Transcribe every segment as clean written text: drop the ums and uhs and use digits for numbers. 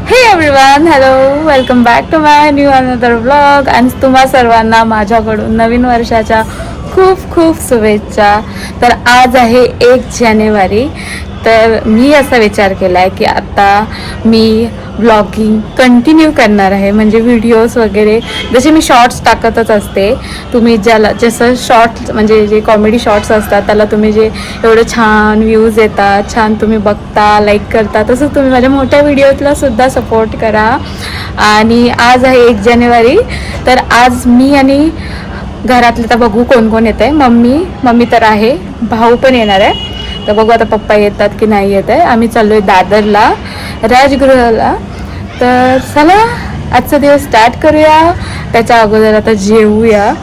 हे everyone, hello, welcome back to my new another vlog. आणि तुम्हा सर्वांना माझ्याकडून नवीन वर्षाच्या खूप खूप शुभेच्छा. तर आज आहे 1 जानेवारी. तर मी असा विचार केला आहे की आता मी व्लॉगिंग कंटिन्यू करणार आहे. म्हणजे व्हिडिओज वगैरे जसे मी शॉर्ट्स टाकतच असते. तुम्ही ज्याला जसं शॉर्ट्स म्हणजे जे कॉमेडी शॉर्ट्स असतात त्याला तुम्ही जे एवढं छान व्ह्यूज येतात, छान तुम्ही बघता, लाईक करता, तसंच तुम्ही माझ्या मोठ्या व्हिडिओजला सुद्धा सपोर्ट करा. आणि आज आहे 1 जानेवारी. तर आज मी आणि घरातले तर बघू कोण कोण येत आहे. मम्मी तर आहे, भाऊ पण येणार आहे. तर बघू आता पप्पा येतात की नाही येत आहे. आम्ही चाललो आहे दादरला, राजगृहाला. तर चला आजचा दिवस स्टार्ट करूया. त्याच्या अगोदर आता जेवूया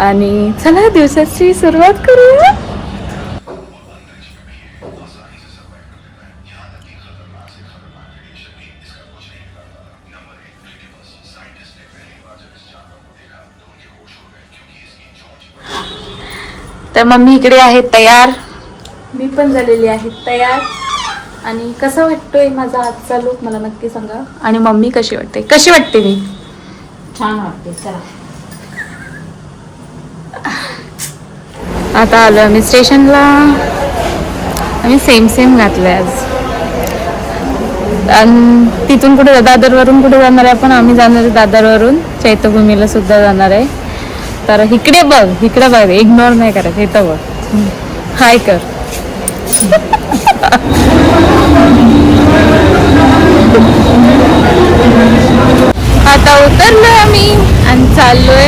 आणि चला दिवसाची सुरुवात करूया. तर मम्मी इकडे आहे तयार, मी पण झालेली आहे तयार. आणि कसा वाटतोय माझा आजचा लुक मला नक्की सांगा. आणि मम्मी कशी वाटते मी? छान वाटते. चला आता आलो आम्ही स्टेशनला. आम्ही सेम घातलंय आज. आणि तिथून कुठे दादरवरून कुठे जाणार आहे आपण? आम्ही जाणार आहे दादरवरून चैत्यभूमीला सुद्धा जाणार आहे. तर इकडे बघ, इग्नोर नाही करायचं, इथं बघ, हाय कर. आता उतरलोय आम्ही आणि चाललोय.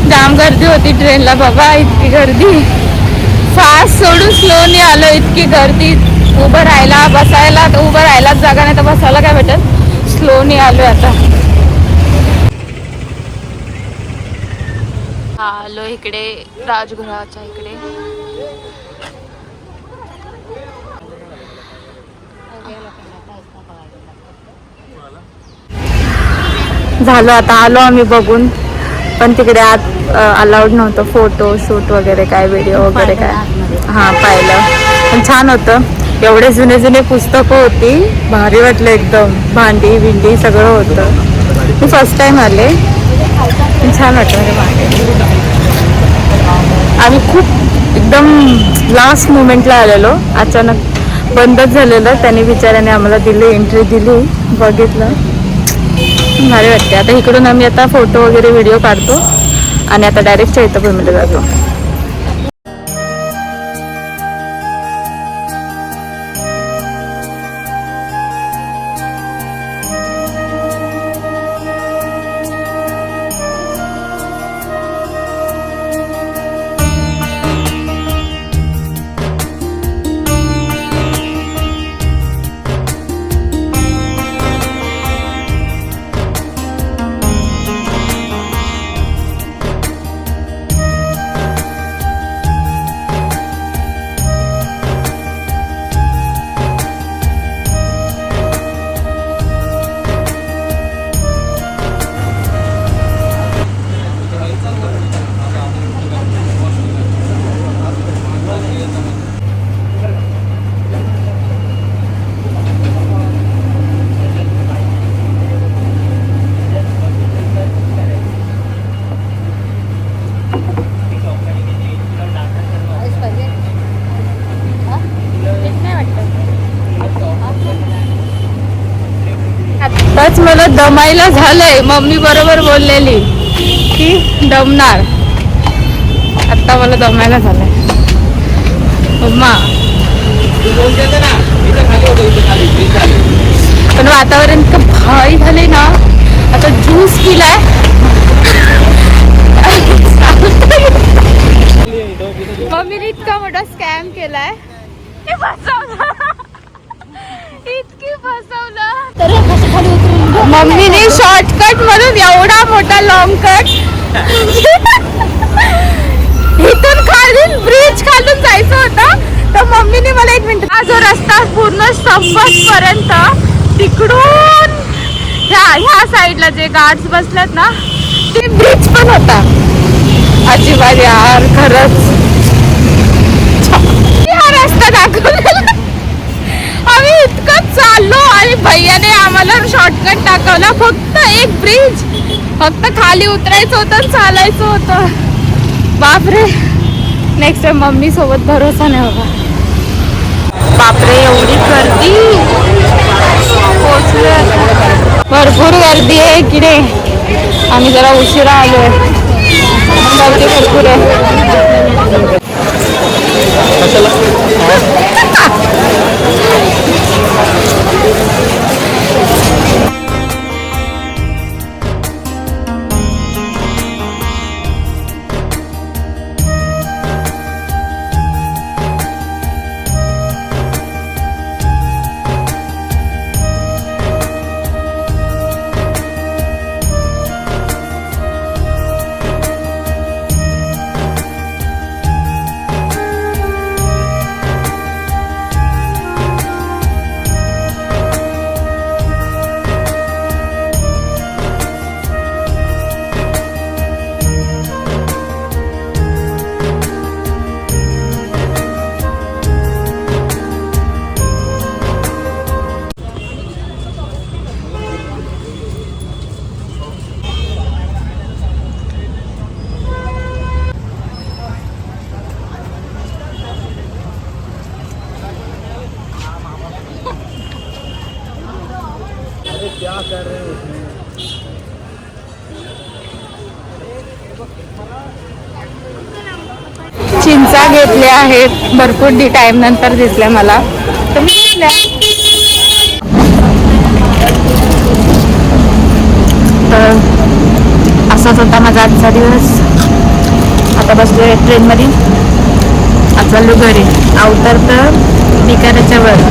जाम गर्दी होती ट्रेनला बाबा, इतकी गर्दी. फास्ट सोडून स्लोनी आलो, इतकी गर्दी. उभं राहायलाच जागा नाही तर बसायला काय भेटत. स्लोनी आलोय आता. आलो इकडे राजगृहाच्या इकडे. झालं आता आलो आम्ही बघून. पण तिकडे आत अलाउड नव्हतं फोटो शूट वगैरे काय, व्हिडिओ वगैरे काय. हां पाहिलं, पण छान होतं. एवढे जुने पुस्तकं होती, भारी वाटलं एकदम. भांडी बिंडी सगळं होतं. मी फर्स्ट टाइम आले, पण छान वाटलं. आम्ही खूप एकदम लास्ट मोमेंटला आलेलो, अचानक बंदच झालेलं. त्याने बिचाऱ्याने आम्हाला एंट्री दिली, बघितलं, भारी वाटते. आता इकडून आम्ही आता फोटो वगैरे व्हिडिओ काढतो आणि आता डायरेक्ट चैत्यभूमीला जातो. आताच मला दमायला झालंय. मम्मी बरोबर बोललेली की दमणार. आता मला दमायला झालंय. मम्मा पण वातावरण इतकं भारी झालंय ना. आता ज्यूस पिलाय. मम्मीने इतका मोठा स्कॅम केलाय. इतकी फसवलं. मम्मीने शॉर्टकट म्हणून एवढा मोठा लॉंग कट इथून खालून ब्रिज खालून जायचं होतं. तर मम्मीने मला 1 मिनिट, हा जो रस्ता पूर्ण संपसपर्यंत तिकडून ह्या साईडला जे गार्ड्स बसलेत ना, ते ब्रिज पण होता. अजिबात यार, खरंच हा रस्ता दाखव. भैयाने आम्हाला शॉर्टकट दाखवला. फक्त एक ब्रिज, फक्त खाली उतरायचं होतं आणि चालायचं होतं. बापरे, नेक्स्ट टाइम मम्मी सोबत भरोसा नाही बाबा. बापरे, एवढी गर्दी. पोहोचलोय आता. भरपूर गर्दी आहे इकडे. आम्ही जरा उशिरा आलोय. गर्दी भरपूर आहे. चिंचा घेतल्या आहेत भरपूर टाइम नंतर दिसल्या मला. तुम्ही घेतल्या? तर असाच होता माझा आजचा दिवस. आता बसलोय ट्रेनमध्ये. आता चाललो घरी. अवतर तर बिकानेरच्या वर.